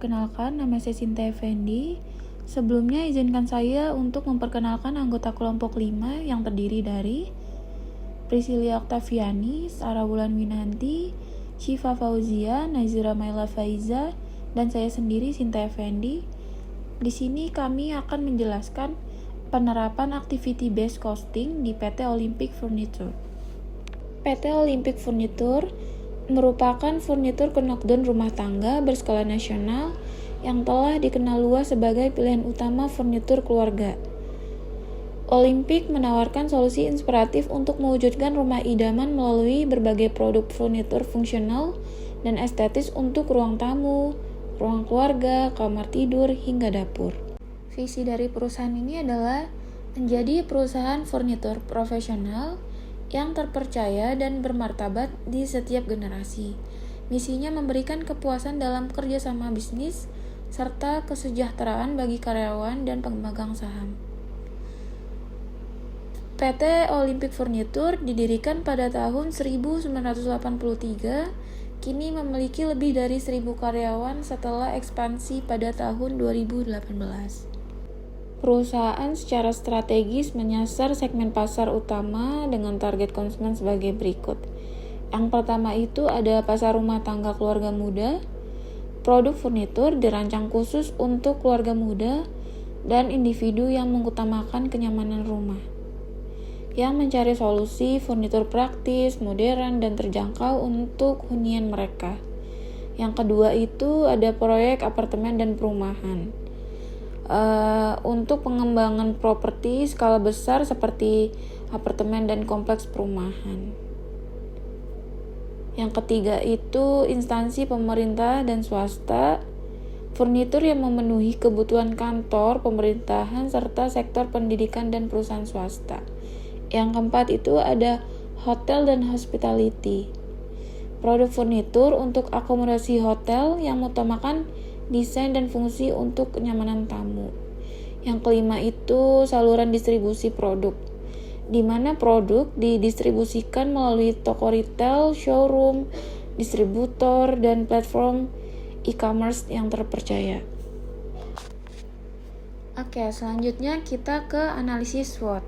Perkenalkan, nama saya Sinta Effendi. Sebelumnya izinkan saya untuk memperkenalkan anggota kelompok 5 yang terdiri dari Priscilia Oktaviani, Sarah Wulan Winanti, Syifa Fauzia, Nazira Maila Faiza, dan saya sendiri Sinta Effendi. Di sini kami akan menjelaskan penerapan activity based costing di PT Olympic Furniture. PT Olympic Furniture merupakan furnitur knockdown rumah tangga berskala nasional yang telah dikenal luas sebagai pilihan utama furnitur keluarga. Olympic menawarkan solusi inspiratif untuk mewujudkan rumah idaman melalui berbagai produk furnitur fungsional dan estetis untuk ruang tamu, ruang keluarga, kamar tidur, hingga dapur. Visi dari perusahaan ini adalah menjadi perusahaan furnitur profesional yang terpercaya dan bermartabat di setiap generasi. Misinya memberikan kepuasan dalam kerjasama bisnis, serta kesejahteraan bagi karyawan dan pemegang saham. PT Olympic Furniture didirikan pada tahun 1983, kini memiliki lebih dari 1.000 karyawan setelah ekspansi pada tahun 2018. Perusahaan secara strategis menyasar segmen pasar utama dengan target konsumen sebagai berikut. Yang pertama itu ada pasar rumah tangga keluarga muda. Produk furnitur dirancang khusus untuk keluarga muda dan individu yang mengutamakan kenyamanan rumah, yang mencari solusi furnitur praktis, modern, dan terjangkau untuk hunian mereka. Yang kedua itu ada proyek apartemen dan perumahan. Untuk pengembangan properti skala besar seperti apartemen dan kompleks perumahan. Yang ketiga itu instansi pemerintah dan swasta, furnitur yang memenuhi kebutuhan kantor, pemerintahan, serta sektor pendidikan dan perusahaan swasta. Yang keempat itu ada hotel dan hospitality. Produk furnitur untuk akomodasi hotel yang mengutamakan desain dan fungsi untuk kenyamanan tamu. Yang kelima itu saluran distribusi produk, di mana produk didistribusikan melalui toko retail, showroom, distributor, dan platform e-commerce yang terpercaya. Oke, selanjutnya kita ke analisis SWOT.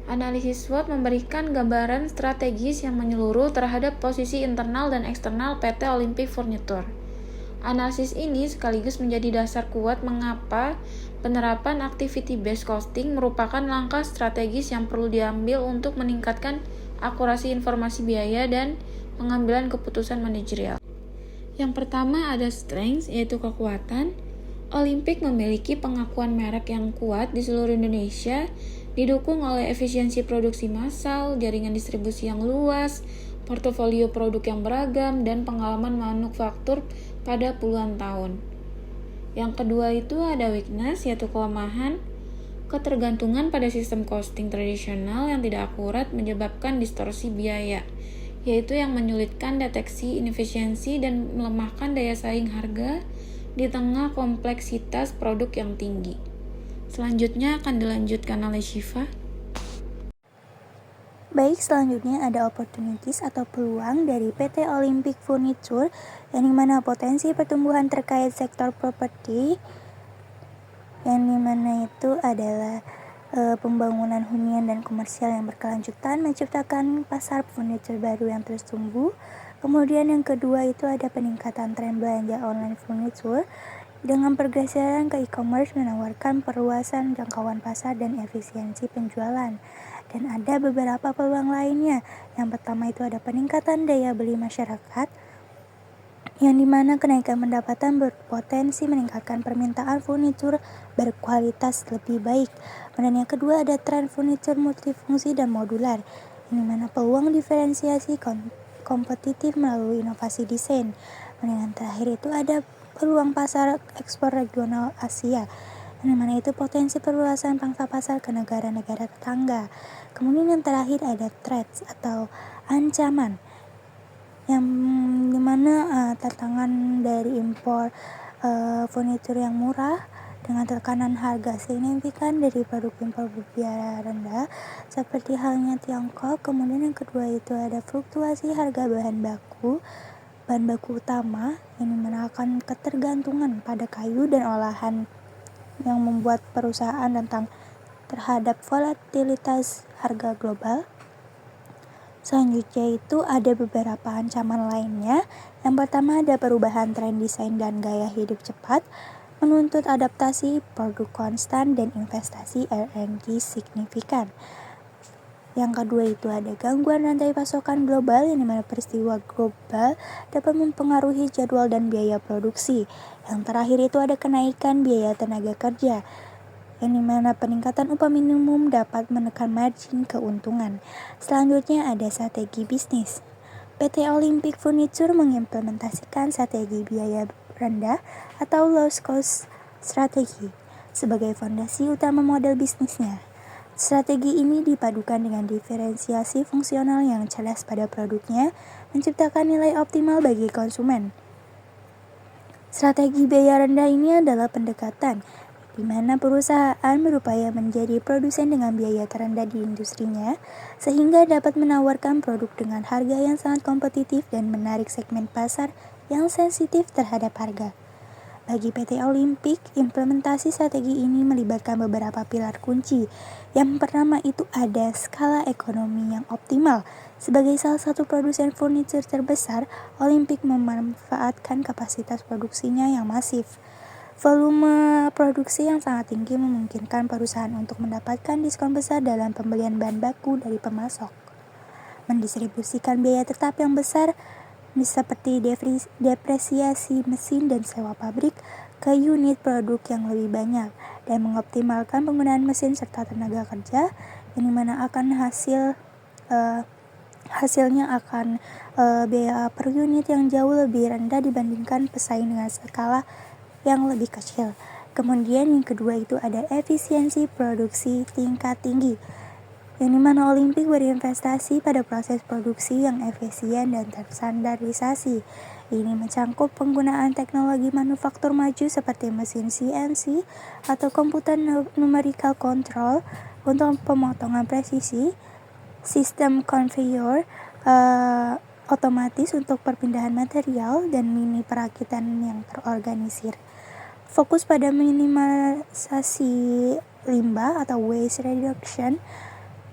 Analisis SWOT memberikan gambaran strategis yang menyeluruh terhadap posisi internal dan eksternal PT Olympic Furniture. Analisis ini sekaligus menjadi dasar kuat mengapa penerapan activity based costing merupakan langkah strategis yang perlu diambil untuk meningkatkan akurasi informasi biaya dan pengambilan keputusan manajerial. Yang pertama ada strengths, yaitu kekuatan. Olympic memiliki pengakuan merek yang kuat di seluruh Indonesia, didukung oleh efisiensi produksi massal, jaringan distribusi yang luas, portofolio produk yang beragam, dan pengalaman manufaktur pada puluhan tahun. Yang kedua itu ada weakness, yaitu kelemahan. Ketergantungan pada sistem costing tradisional yang tidak akurat menyebabkan distorsi biaya, yaitu yang menyulitkan deteksi inefisiensi dan melemahkan daya saing harga di tengah kompleksitas produk yang tinggi. Selanjutnya akan dilanjutkan oleh Syifa. Baik, selanjutnya ada opportunities atau peluang dari PT Olympic Furniture, yang dimana potensi pertumbuhan terkait sektor properti, yang dimana itu adalah pembangunan hunian dan komersial yang berkelanjutan menciptakan pasar furniture baru yang terus tumbuh. Kemudian yang kedua itu ada peningkatan tren belanja online furniture dengan pergeseran ke e-commerce menawarkan perluasan jangkauan pasar dan efisiensi penjualan. Dan ada beberapa peluang lainnya. Yang pertama itu ada peningkatan daya beli masyarakat, yang dimana kenaikan pendapatan berpotensi meningkatkan permintaan furnitur berkualitas lebih baik. Dan yang kedua ada tren furnitur multifungsi dan modular, yang dimana peluang diferensiasi kompetitif melalui inovasi desain. Dan yang terakhir itu ada peluang pasar ekspor regional Asia, yang dimana itu potensi perluasan pangsa pasar ke negara-negara tetangga. Kemudian yang terakhir ada threats atau ancaman, yang dimana tantangan dari impor furnitur yang murah dengan tekanan harga signifikan dari produk impor berbiaya rendah seperti halnya Tiongkok. Kemudian yang kedua itu ada fluktuasi harga bahan baku, bahan baku utama yang dimana ketergantungan pada kayu dan olahan yang membuat perusahaan rentan terhadap volatilitas harga global. Selanjutnya itu ada beberapa ancaman lainnya. Yang pertama ada perubahan tren desain dan gaya hidup cepat, menuntut adaptasi, produk konstan, dan investasi R&D signifikan. Yang kedua itu ada gangguan rantai pasokan global, yang dimana peristiwa global dapat mempengaruhi jadwal dan biaya produksi. Yang terakhir itu ada kenaikan biaya tenaga kerja, yang dimana peningkatan upah minimum dapat menekan margin keuntungan. Selanjutnya ada strategi bisnis. PT Olympic Furniture mengimplementasikan strategi biaya rendah atau low cost strategi sebagai fondasi utama model bisnisnya. Strategi ini dipadukan dengan diferensiasi fungsional yang cerdas pada produknya, menciptakan nilai optimal bagi konsumen. Strategi biaya rendah ini adalah pendekatan di mana perusahaan berupaya menjadi produsen dengan biaya terendah di industrinya, sehingga dapat menawarkan produk dengan harga yang sangat kompetitif dan menarik segmen pasar yang sensitif terhadap harga. Bagi PT Olympic, implementasi strategi ini melibatkan beberapa pilar kunci. Yang pertama itu ada skala ekonomi yang optimal. Sebagai salah satu produsen furniture terbesar, Olympic memanfaatkan kapasitas produksinya yang masif. Volume produksi yang sangat tinggi memungkinkan perusahaan untuk mendapatkan diskon besar dalam pembelian bahan baku dari pemasok. Mendistribusikan biaya tetap yang besar seperti depresiasi mesin dan sewa pabrik ke unit produk yang lebih banyak, dan mengoptimalkan penggunaan mesin serta tenaga kerja, yang dimana akan hasilnya akan biaya per unit yang jauh lebih rendah dibandingkan pesaing dengan skala yang lebih kecil. Kemudian yang kedua itu ada efisiensi produksi tingkat tinggi, yang dimana Olympic berinvestasi pada proses produksi yang efisien dan terstandarisasi. Ini mencangkup penggunaan teknologi manufaktur maju seperti mesin CNC atau komputer numerical control untuk pemotongan presisi, sistem konveyor otomatis untuk perpindahan material, dan mini perakitan yang terorganisir. Fokus pada minimalisasi limbah atau waste reduction,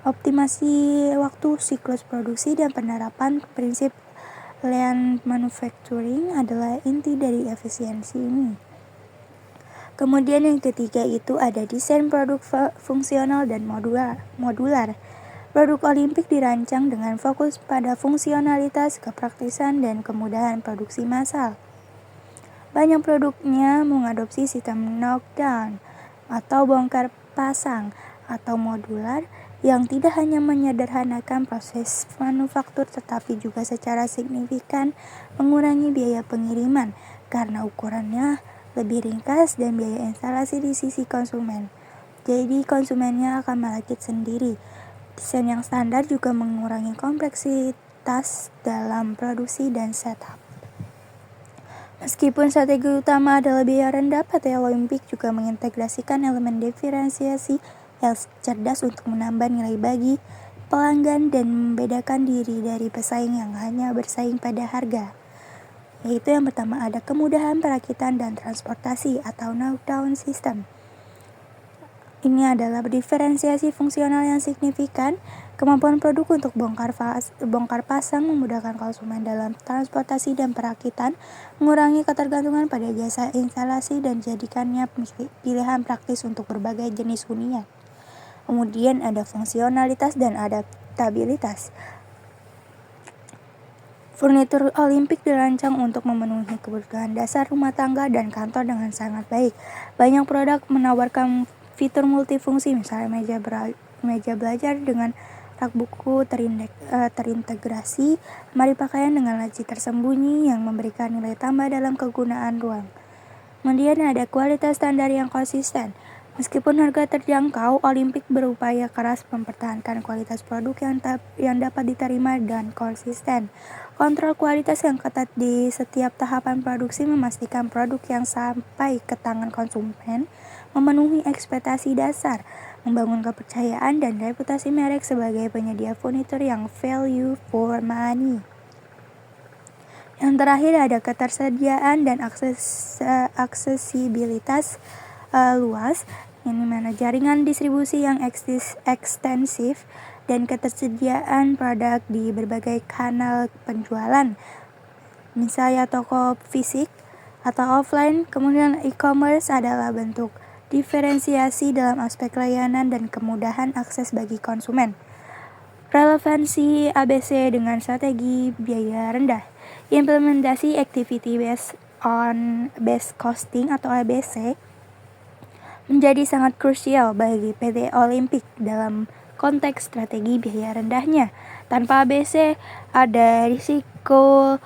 optimasi waktu siklus produksi, dan penerapan prinsip lean manufacturing adalah inti dari efisiensi ini. Kemudian yang ketiga itu ada desain produk fungsional dan modular. Produk Olympic dirancang dengan fokus pada fungsionalitas, kepraktisan, dan kemudahan produksi massal. Banyak produknya mengadopsi sistem knockdown atau bongkar pasang atau modular, yang tidak hanya menyederhanakan proses manufaktur tetapi juga secara signifikan mengurangi biaya pengiriman karena ukurannya lebih ringkas dan biaya instalasi di sisi konsumen. Jadi konsumennya akan merakit sendiri. Desain yang standar juga mengurangi kompleksitas dalam produksi dan setup. Meskipun strategi utama adalah biaya rendah, PT Olympic juga mengintegrasikan elemen diferensiasi yang cerdas untuk menambah nilai bagi pelanggan dan membedakan diri dari pesaing yang hanya bersaing pada harga. Yaitu yang pertama ada kemudahan perakitan dan transportasi atau knockdown system. Ini adalah diferensiasi fungsional yang signifikan. Kemampuan produk untuk bongkar pasang memudahkan konsumen dalam transportasi dan perakitan, mengurangi ketergantungan pada jasa instalasi, dan jadikannya pilihan praktis untuk berbagai jenis hunian. Kemudian ada fungsionalitas dan adaptabilitas. Furnitur Olympic dirancang untuk memenuhi kebutuhan dasar rumah tangga dan kantor dengan sangat baik. Banyak produk menawarkan fitur multifungsi, misalnya meja belajar dengan rak buku terintegrasi, lemari pakaian dengan laci tersembunyi yang memberikan nilai tambah dalam kegunaan ruang. Kemudian ada kualitas standar yang konsisten. Meskipun harga terjangkau, Olympic berupaya keras mempertahankan kualitas produk yang dapat diterima dan konsisten. Kontrol kualitas yang ketat di setiap tahapan produksi memastikan produk yang sampai ke tangan konsumen memenuhi ekspektasi dasar, membangun kepercayaan dan reputasi merek sebagai penyedia furnitur yang value for money. Yang terakhir ada ketersediaan dan aksesibilitas luas, yang dimana jaringan distribusi yang ekstensif dan ketersediaan produk di berbagai kanal penjualan, misalnya toko fisik atau offline. Kemudian e-commerce adalah bentuk diferensiasi dalam aspek layanan dan kemudahan akses bagi konsumen. Relevansi ABC dengan strategi biaya rendah. Implementasi Activity Based Costing atau ABC menjadi sangat krusial bagi PT Olimpik dalam konteks strategi biaya rendahnya. Tanpa ABC, ada risiko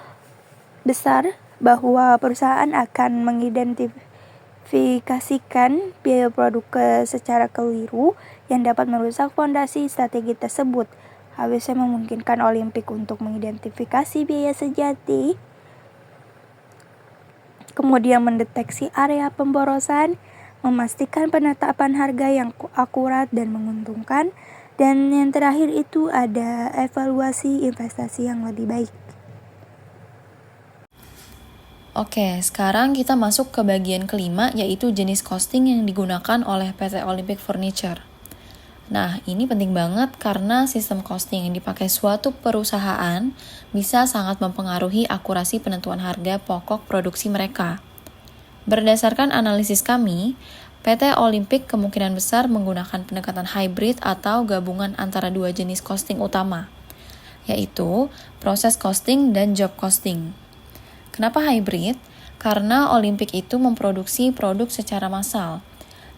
besar bahwa perusahaan akan mengidentifikasikan biaya produk secara keliru yang dapat merusak fondasi strategi tersebut. ABC memungkinkan Olimpik untuk mengidentifikasi biaya sejati, kemudian mendeteksi area pemborosan, memastikan penetapan harga yang akurat dan menguntungkan, dan yang terakhir itu ada evaluasi investasi yang lebih baik. Oke, sekarang kita masuk ke bagian kelima, yaitu jenis costing yang digunakan oleh PT Olympic Furniture. Nah, ini penting banget karena sistem costing yang dipakai suatu perusahaan bisa sangat mempengaruhi akurasi penentuan harga pokok produksi mereka. Berdasarkan analisis kami, PT Olympic kemungkinan besar menggunakan pendekatan hybrid atau gabungan antara dua jenis costing utama, yaitu proses costing dan job costing. Kenapa hybrid? Karena Olympic itu memproduksi produk secara massal,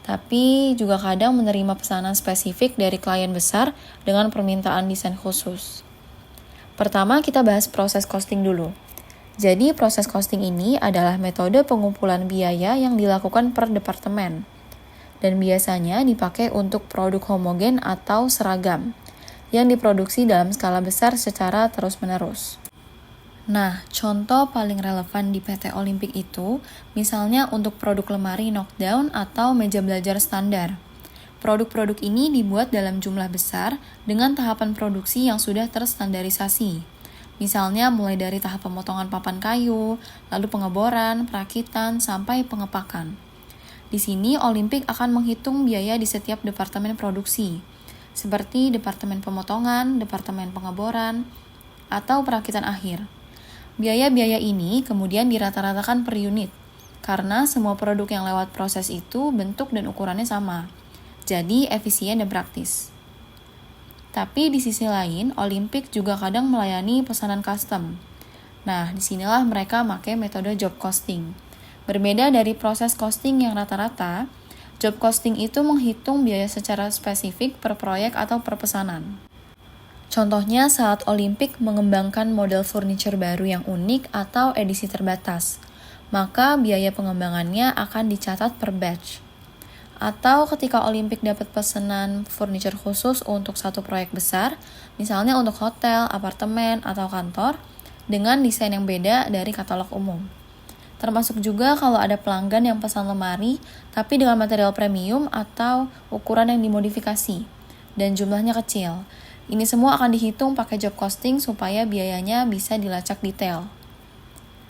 tapi juga kadang menerima pesanan spesifik dari klien besar dengan permintaan desain khusus. Pertama, kita bahas proses costing dulu. Jadi, proses costing ini adalah metode pengumpulan biaya yang dilakukan per departemen, dan biasanya dipakai untuk produk homogen atau seragam, yang diproduksi dalam skala besar secara terus-menerus. Nah, contoh paling relevan di PT Olympic itu, misalnya untuk produk lemari knockdown atau meja belajar standar. Produk-produk ini dibuat dalam jumlah besar dengan tahapan produksi yang sudah terstandarisasi. Misalnya mulai dari tahap pemotongan papan kayu, lalu pengeboran, perakitan, sampai pengepakan. Di sini Olympic akan menghitung biaya di setiap departemen produksi, seperti departemen pemotongan, departemen pengeboran, atau perakitan akhir. Biaya-biaya ini kemudian dirata-ratakan per unit, karena semua produk yang lewat proses itu bentuk dan ukurannya sama. Jadi efisien dan praktis. Tapi di sisi lain, Olympic juga kadang melayani pesanan custom. Nah, disinilah mereka pakai metode job costing. Berbeda dari proses costing yang rata-rata, job costing itu menghitung biaya secara spesifik per proyek atau per pesanan. Contohnya saat Olympic mengembangkan model furniture baru yang unik atau edisi terbatas, maka biaya pengembangannya akan dicatat per batch. Atau ketika Olympic dapat pesanan furniture khusus untuk satu proyek besar, misalnya untuk hotel, apartemen, atau kantor, dengan desain yang beda dari katalog umum. Termasuk juga kalau ada pelanggan yang pesan lemari, tapi dengan material premium atau ukuran yang dimodifikasi, dan jumlahnya kecil. Ini semua akan dihitung pakai job costing supaya biayanya bisa dilacak detail.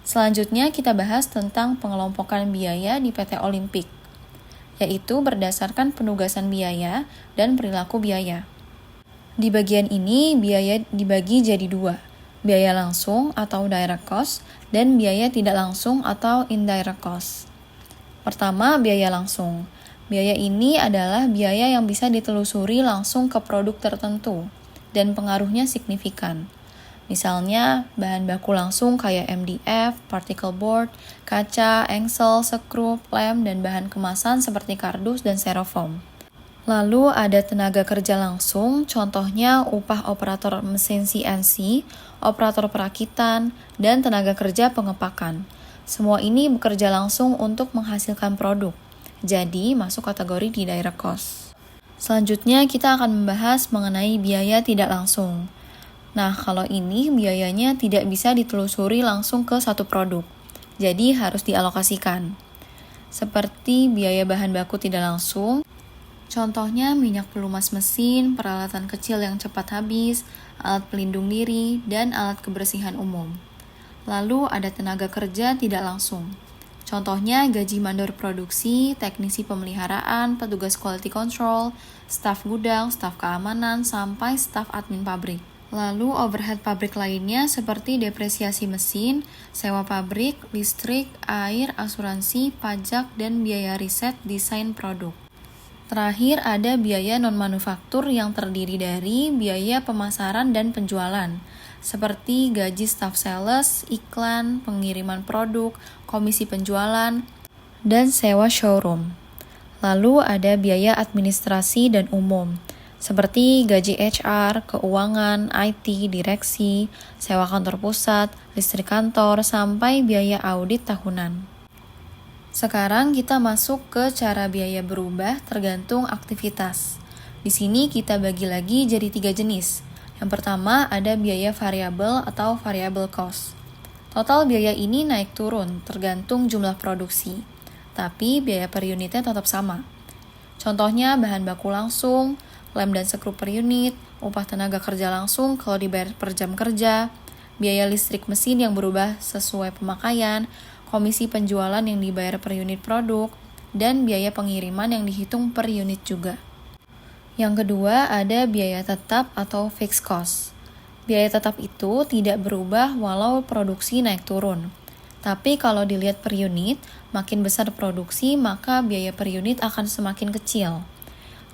Selanjutnya kita bahas tentang pengelompokan biaya di PT Olympic, yaitu berdasarkan penugasan biaya dan perilaku biaya. Di bagian ini, biaya dibagi jadi dua, biaya langsung atau direct cost, dan biaya tidak langsung atau indirect cost. Pertama, biaya langsung. Biaya ini adalah biaya yang bisa ditelusuri langsung ke produk tertentu, dan pengaruhnya signifikan. Misalnya, bahan baku langsung kayak MDF, particle board, kaca, engsel, sekrup, lem, dan bahan kemasan seperti kardus dan styrofoam. Lalu ada tenaga kerja langsung, contohnya upah operator mesin CNC, operator perakitan, dan tenaga kerja pengepakan. Semua ini bekerja langsung untuk menghasilkan produk, jadi masuk kategori di direct cost. Selanjutnya kita akan membahas mengenai biaya tidak langsung. Nah, kalau ini biayanya tidak bisa ditelusuri langsung ke satu produk, jadi harus dialokasikan. Seperti biaya bahan baku tidak langsung, contohnya minyak pelumas mesin, peralatan kecil yang cepat habis, alat pelindung diri, dan alat kebersihan umum. Lalu ada tenaga kerja tidak langsung. Contohnya gaji mandor produksi, teknisi pemeliharaan, petugas quality control, staf gudang, staf keamanan, sampai staf admin pabrik. Lalu overhead pabrik lainnya seperti depresiasi mesin, sewa pabrik, listrik, air, asuransi, pajak, dan biaya riset desain produk. Terakhir ada biaya non-manufaktur yang terdiri dari biaya pemasaran dan penjualan, seperti gaji staff sales, iklan, pengiriman produk, komisi penjualan, dan sewa showroom. Lalu ada biaya administrasi dan umum, seperti gaji HR, keuangan, IT, direksi, sewa kantor pusat, listrik kantor, sampai biaya audit tahunan. Sekarang kita masuk ke cara biaya berubah tergantung aktivitas. Di sini kita bagi lagi jadi 3 jenis. Yang pertama ada biaya variabel atau variable cost. Total biaya ini naik turun tergantung jumlah produksi, tapi biaya per unitnya tetap sama. Contohnya bahan baku langsung, lem dan skru per unit, upah tenaga kerja langsung kalau dibayar per jam kerja, biaya listrik mesin yang berubah sesuai pemakaian, komisi penjualan yang dibayar per unit produk, dan biaya pengiriman yang dihitung per unit juga. Yang kedua ada biaya tetap atau fixed cost. Biaya tetap itu tidak berubah walau produksi naik turun. Tapi kalau dilihat per unit, makin besar produksi maka biaya per unit akan semakin kecil.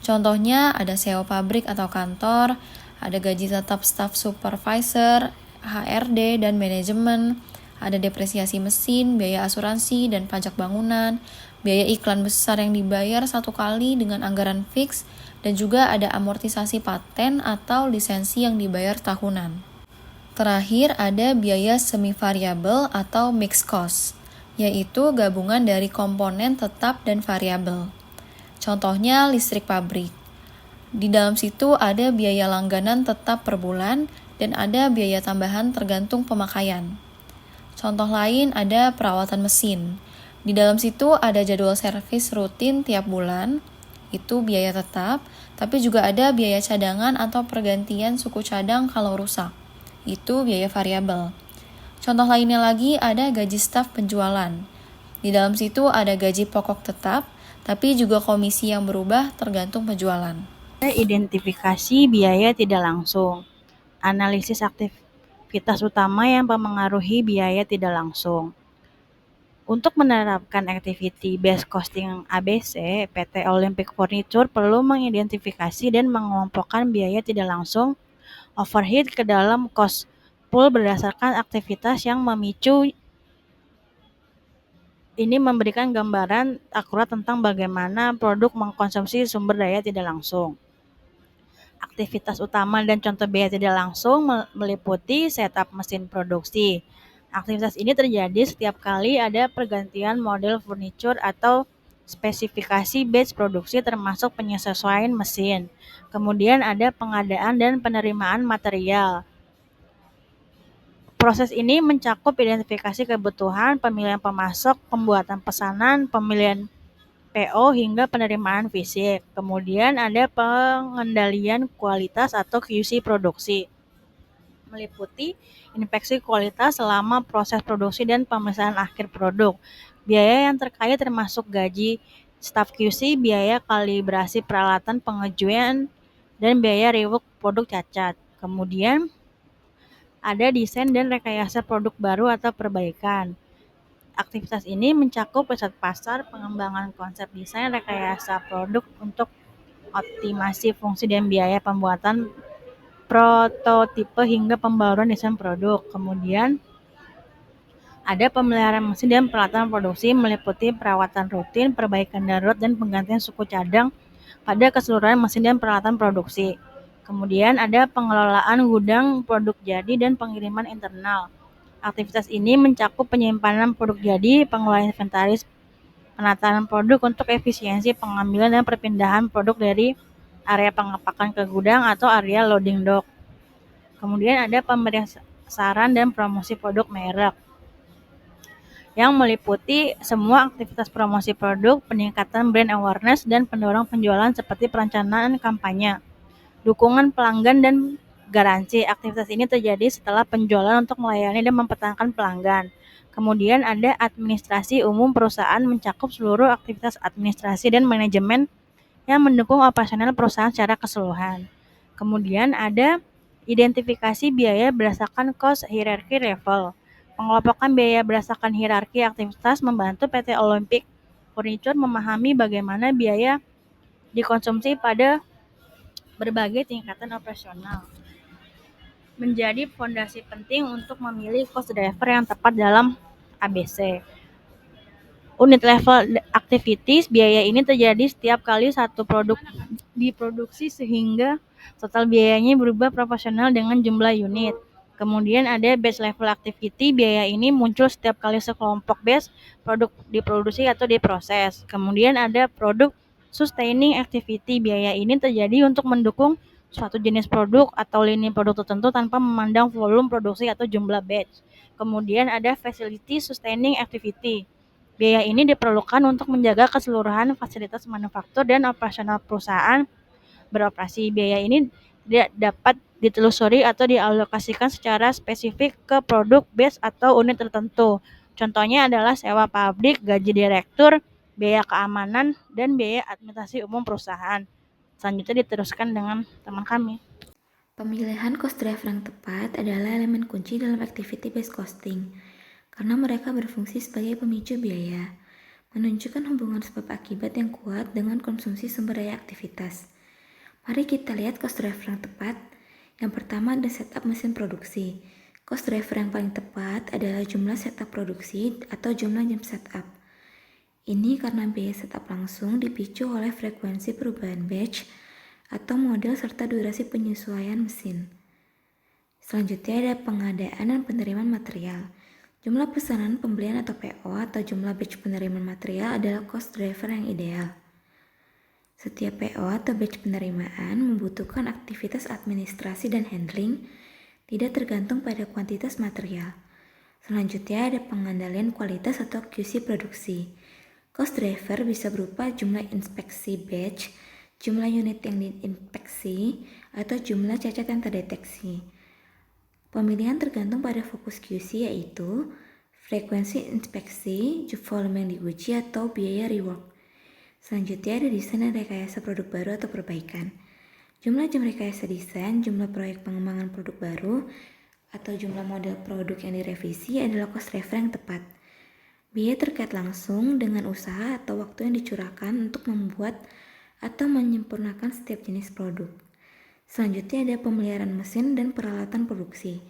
Contohnya ada sewa pabrik atau kantor, ada gaji tetap staf supervisor, HRD dan manajemen, ada depresiasi mesin, biaya asuransi dan pajak bangunan, biaya iklan besar yang dibayar satu kali dengan anggaran fix, dan juga ada amortisasi paten atau lisensi yang dibayar tahunan. Terakhir ada biaya semi variabel atau mixed cost, yaitu gabungan dari komponen tetap dan variabel. Contohnya listrik pabrik. Di dalam situ ada biaya langganan tetap per bulan dan ada biaya tambahan tergantung pemakaian. Contoh lain ada perawatan mesin. Di dalam situ ada jadwal servis rutin tiap bulan, itu biaya tetap, tapi juga ada biaya cadangan atau pergantian suku cadang kalau rusak, itu biaya variabel. Contoh lainnya lagi ada gaji staf penjualan. Di dalam situ ada gaji pokok tetap, tapi juga komisi yang berubah tergantung penjualan. Identifikasi biaya tidak langsung. Analisis aktivitas utama yang mempengaruhi biaya tidak langsung. Untuk menerapkan activity based costing ABC, PT Olympic Furniture perlu mengidentifikasi dan mengelompokkan biaya tidak langsung overhead ke dalam cost pool berdasarkan aktivitas yang memicu. Ini memberikan gambaran akurat tentang bagaimana produk mengkonsumsi sumber daya tidak langsung. Aktivitas utama dan contoh biaya tidak langsung meliputi setup mesin produksi. Aktivitas ini terjadi setiap kali ada pergantian model furniture atau spesifikasi batch produksi termasuk penyesuaian mesin. Kemudian ada pengadaan dan penerimaan material. Proses ini mencakup identifikasi kebutuhan, pemilihan pemasok, pembuatan pesanan, pemilihan PO hingga penerimaan fisik. Kemudian ada pengendalian kualitas atau QC produksi. Meliputi inspeksi kualitas selama proses produksi dan pemeriksaan akhir produk. Biaya yang terkait termasuk gaji staf QC, biaya kalibrasi peralatan pengujian, dan biaya rework produk cacat. Kemudian ada desain dan rekayasa produk baru atau perbaikan. Aktivitas ini mencakup riset pasar, pengembangan konsep desain, rekayasa produk untuk optimasi fungsi dan biaya pembuatan prototipe hingga pembaruan desain produk. Kemudian ada pemeliharaan mesin dan peralatan produksi meliputi perawatan rutin, perbaikan darurat, dan penggantian suku cadang pada keseluruhan mesin dan peralatan produksi. Kemudian ada pengelolaan gudang produk jadi dan pengiriman internal. Aktivitas ini mencakup penyimpanan produk jadi, pengelolaan inventaris, penataan produk untuk efisiensi pengambilan dan perpindahan produk dari area pengepakan ke gudang atau area loading dock. Kemudian ada pemberian saran dan promosi produk merek yang meliputi semua aktivitas promosi produk, peningkatan brand awareness, dan pendorong penjualan seperti perencanaan kampanye, dukungan pelanggan dan garansi. Aktivitas ini terjadi setelah penjualan untuk melayani dan mempertahankan pelanggan. Kemudian ada administrasi umum perusahaan, mencakup seluruh aktivitas administrasi dan manajemen yang mendukung operasional perusahaan secara keseluruhan. Kemudian ada identifikasi biaya berdasarkan cost hierarchy level. Pengelompokan biaya berdasarkan hierarki aktivitas membantu PT Olympic Furniture memahami bagaimana biaya dikonsumsi pada berbagai tingkatan operasional. Menjadi fondasi penting untuk memilih cost driver yang tepat dalam ABC. Unit level activities, biaya ini terjadi setiap kali satu produk diproduksi sehingga total biayanya berubah proporsional dengan jumlah unit. Kemudian ada batch level activity, biaya ini muncul setiap kali sekelompok batch produk diproduksi atau diproses. Kemudian ada produk sustaining activity, biaya ini terjadi untuk mendukung suatu jenis produk atau lini produk tertentu tanpa memandang volume produksi atau jumlah batch. Kemudian ada facility sustaining activity. Biaya ini diperlukan untuk menjaga keseluruhan fasilitas manufaktur dan operasional perusahaan beroperasi. Biaya ini tidak dapat ditelusuri atau dialokasikan secara spesifik ke produk base atau unit tertentu. Contohnya adalah sewa pabrik, gaji direktur, biaya keamanan, dan biaya administrasi umum perusahaan. Selanjutnya diteruskan dengan teman kami. Pemilihan cost driver yang tepat adalah elemen kunci dalam activity based costing, karena mereka berfungsi sebagai pemicu biaya, menunjukkan hubungan sebab akibat yang kuat dengan konsumsi sumber daya aktivitas. Mari kita lihat cost driver yang tepat. Yang pertama ada setup mesin produksi. Cost driver yang paling tepat adalah jumlah setup produksi atau jumlah jam setup. Ini karena biaya setup langsung dipicu oleh frekuensi perubahan batch atau model serta durasi penyesuaian mesin. Selanjutnya ada pengadaan dan penerimaan material. Jumlah pesanan pembelian atau PO atau jumlah batch penerimaan material adalah cost driver yang ideal. Setiap PO atau batch penerimaan membutuhkan aktivitas administrasi dan handling, tidak tergantung pada kuantitas material. Selanjutnya ada pengendalian kualitas atau QC produksi. Cost driver bisa berupa jumlah inspeksi batch, jumlah unit yang diinspeksi, atau jumlah cacat yang terdeteksi. Pemilihan tergantung pada fokus QC yaitu frekuensi inspeksi, volume yang diuji, atau biaya rework. Selanjutnya ada desain dan rekayasa produk baru atau perbaikan. Jumlah jam rekayasa desain, jumlah proyek pengembangan produk baru, atau jumlah model produk yang direvisi adalah cost driver yang tepat. Biaya terkait langsung dengan usaha atau waktu yang dicurahkan untuk membuat atau menyempurnakan setiap jenis produk. Selanjutnya ada pemeliharaan mesin dan peralatan produksi.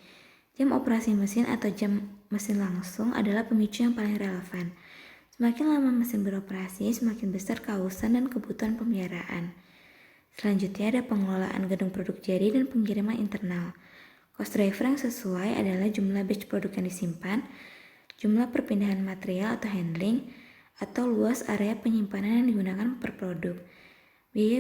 Jam operasi mesin atau jam mesin langsung adalah pemicu yang paling relevan. Semakin lama mesin beroperasi, semakin besar kehausan dan kebutuhan pemeliharaan. Selanjutnya ada pengelolaan gedung produk jadi dan pengiriman internal. Cost driver yang sesuai adalah jumlah batch produk yang disimpan, jumlah perpindahan material atau handling, atau luas area penyimpanan yang digunakan per produk, biaya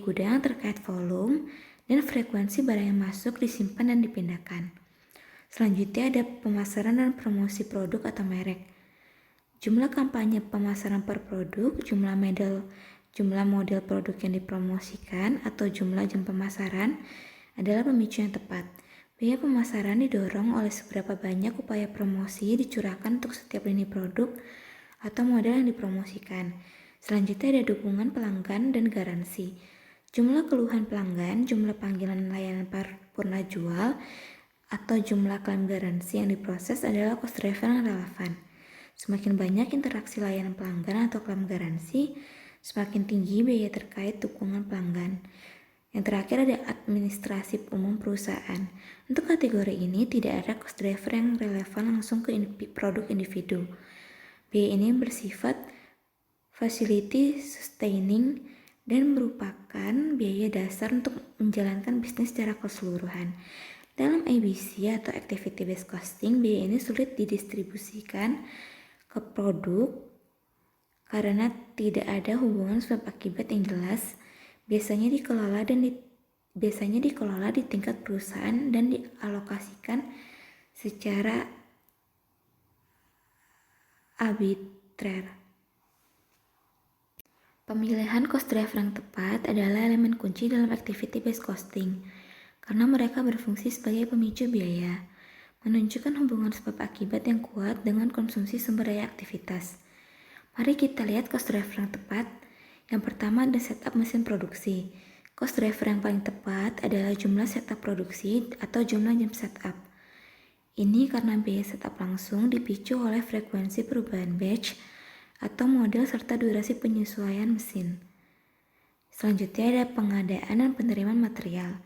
gudang terkait volume, dan frekuensi barang yang masuk, disimpan, dan dipindahkan. Selanjutnya ada pemasaran dan promosi produk atau merek. Jumlah kampanye pemasaran per produk, jumlah model produk yang dipromosikan, atau jumlah jam pemasaran adalah pemicu yang tepat. Biaya pemasaran didorong oleh seberapa banyak upaya promosi dicurahkan untuk setiap lini produk atau model yang dipromosikan. Selanjutnya ada dukungan pelanggan dan garansi. Jumlah keluhan pelanggan, jumlah panggilan layanan paripurna jual, atau jumlah klaim garansi yang diproses adalah cost driver yang relevan. Semakin banyak interaksi layanan pelanggan atau klaim garansi, semakin tinggi biaya terkait dukungan pelanggan. Yang terakhir ada administrasi umum perusahaan. Untuk kategori ini tidak ada cost driver yang relevan langsung ke produk individu. Biaya ini bersifat facility sustaining dan merupakan biaya dasar untuk menjalankan bisnis secara keseluruhan. Dalam ABC atau activity based costing, biaya ini sulit didistribusikan ke produk karena tidak ada hubungan sebab akibat yang jelas. Biasanya dikelola di tingkat perusahaan dan dialokasikan secara arbitrer. Pemilihan cost driver yang tepat adalah elemen kunci dalam activity based costing, karena mereka berfungsi sebagai pemicu biaya, menunjukkan hubungan sebab akibat yang kuat dengan konsumsi sumber daya aktivitas. Mari kita lihat cost driver yang tepat. Yang pertama ada setup mesin produksi. Cost driver yang paling tepat adalah jumlah setup produksi atau jumlah jam setup. Ini karena biaya setup langsung dipicu oleh frekuensi perubahan batch atau model serta durasi penyesuaian mesin. Selanjutnya ada pengadaan dan penerimaan material.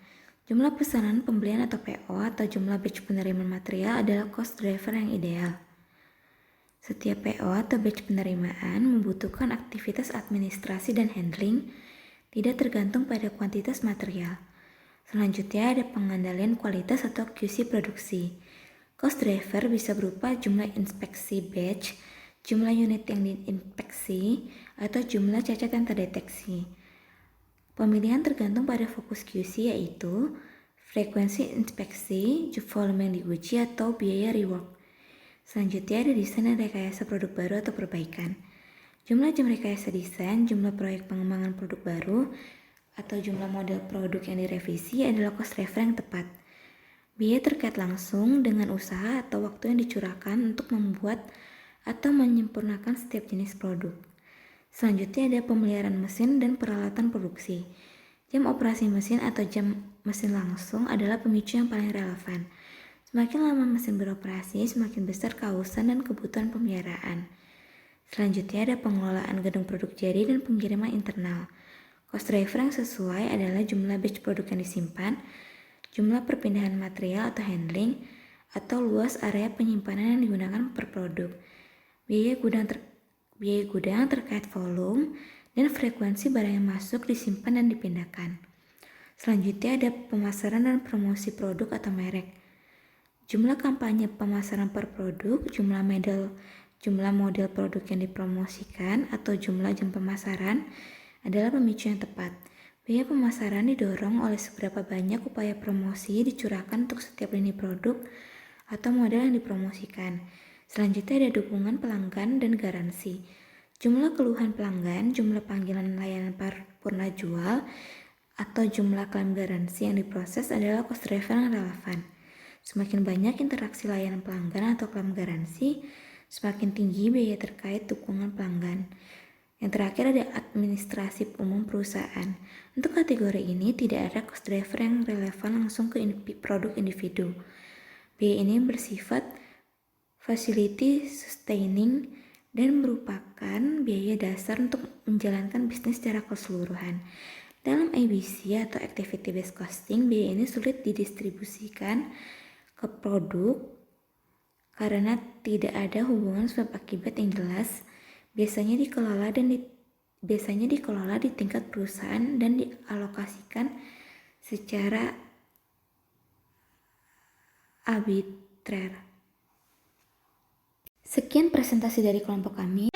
Jumlah pesanan pembelian atau PO atau jumlah batch penerimaan material adalah cost driver yang ideal. Setiap PO atau batch penerimaan membutuhkan aktivitas administrasi dan handling, tidak tergantung pada kuantitas material. Selanjutnya ada pengendalian kualitas atau QC produksi. Cost driver bisa berupa jumlah inspeksi batch, jumlah unit yang diinspeksi, atau jumlah cacat yang terdeteksi. Pemilihan tergantung pada fokus QC yaitu frekuensi inspeksi, volume yang diuji, atau biaya rework. Selanjutnya ada desain dan rekayasa produk baru atau perbaikan. Jumlah jam rekayasa desain, jumlah proyek pengembangan produk baru, atau jumlah model produk yang direvisi adalah cost driver yang tepat. Biaya terkait langsung dengan usaha atau waktu yang dicurahkan untuk membuat atau menyempurnakan setiap jenis produk. Selanjutnya ada pemeliharaan mesin dan peralatan produksi. Jam operasi mesin atau jam mesin langsung adalah pemicu yang paling relevan. Semakin lama mesin beroperasi, semakin besar keharusan dan kebutuhan pemeliharaan. Selanjutnya ada pengelolaan gedung produk jadi dan pengiriman internal. Cost driver yang sesuai adalah jumlah batch produk yang disimpan, jumlah perpindahan material atau handling, atau luas area penyimpanan yang digunakan per produk, biaya gudang terkait volume, dan frekuensi barang yang masuk, disimpan, dan dipindahkan. Selanjutnya ada pemasaran dan promosi produk atau merek. Jumlah kampanye pemasaran per produk, jumlah model produk yang dipromosikan, atau jumlah jam pemasaran adalah pemicu yang tepat. Biaya pemasaran didorong oleh seberapa banyak upaya promosi dicurahkan untuk setiap lini produk atau model yang dipromosikan. Selanjutnya ada dukungan pelanggan dan garansi. Jumlah keluhan pelanggan, jumlah panggilan layanan paripurna jual, atau jumlah klaim garansi yang diproses adalah cost driver yang relevan. Semakin banyak interaksi layanan pelanggan atau klaim garansi, semakin tinggi biaya terkait dukungan pelanggan. Yang terakhir ada administrasi umum perusahaan. Untuk kategori ini tidak ada cost driver yang relevan langsung ke produk individu. Biaya ini bersifat facility sustaining dan merupakan biaya dasar untuk menjalankan bisnis secara keseluruhan. Dalam ABC atau Activity Based Costing, biaya ini sulit didistribusikan ke produk karena tidak ada hubungan sebab akibat yang jelas. Biasanya dikelola di tingkat perusahaan dan dialokasikan secara arbitrer. Sekian presentasi dari kelompok kami.